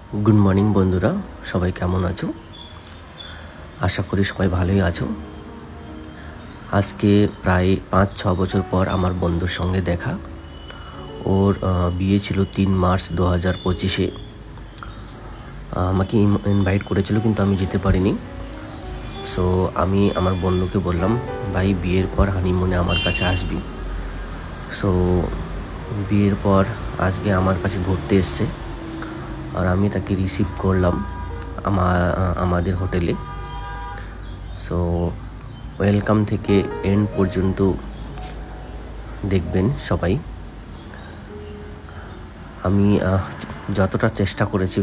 Good morning बंधुरा सबाई केमन आछो आशा करी सबाई भालोई आछो। आज के प्राय 5-6 बछर पर आमार बंधुर संगे देखा। ओर बिये छिलो 3 मार्च 2025 आमाके इनभाइट करेछिलो किन्तु आमी जेते पारिनी। सो आमी आमार बंधुके बोललाम भाई बियेर पर हानिमुने आमार काछे आसबि। सो बियेर पर आजके आमार काछे घुरते एसेছে और आमी ताके रिसिव करलाम आमादेर होटेले। सो वेलकाम थेके एंड पर्यन्त देखबेन सबाई। आमी যতটা চেষ্টা করেছি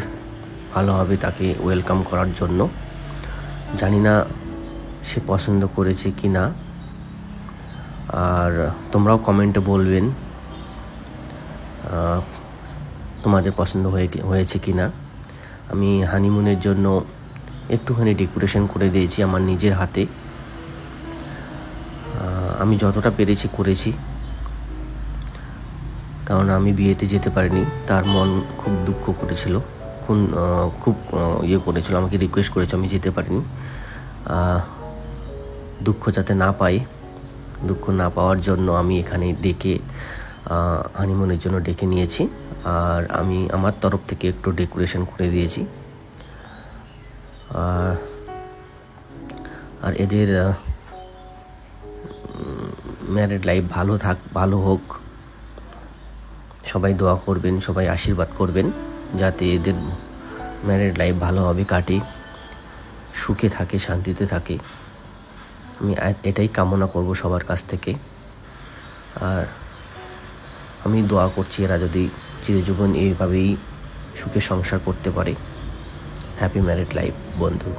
ভালোভাবে তাকে ওয়েলকাম করার জন্য। জানি না সে পছন্দ করেছে কিনা, আর তোমরাও কমেন্টে বলবেন তোমাদের পছন্দ হয়েছে কিনা। আমি হানিমুনের জন্য একটুখানি ডেকোরেশন করে দিয়েছি আমার নিজের হাতে। আমি যতটা পেরেছি করেছি, কারণ আমি বিয়েতে যেতে পারিনি। তার মন খুব দুঃখ করেছিল, খুব ইয়ে করেছিল, আমাকে রিকোয়েস্ট করেছে, আমি যেতে পারিনি। দুঃখ যাতে না পাই, দুঃখ না পাওয়ার জন্য আমি এখানে ডেকে হানিমুনের জন্য ডেকে নিয়েছি। আর আমি আমার তরফ থেকে একটু ডেকোরেশন করে দিয়েছি। আর এদের ম্যারিড লাইফ ভালো হোক, সবাই দোয়া করবেন, সবাই আশীর্বাদ করবেন যাতে এদের ম্যারিড লাইফ ভালোভাবে কাটে, সুখে থাকে, শান্তিতে থাকে। আমি এটাই কামনা করব সবার কাছ থেকে। আর আমি দোয়া করছি এরা যদি চিরজীবন এইভাবেই সুখে সংসার করতে পারে। হ্যাপি ম্যারিড লাইফ বন্ধু।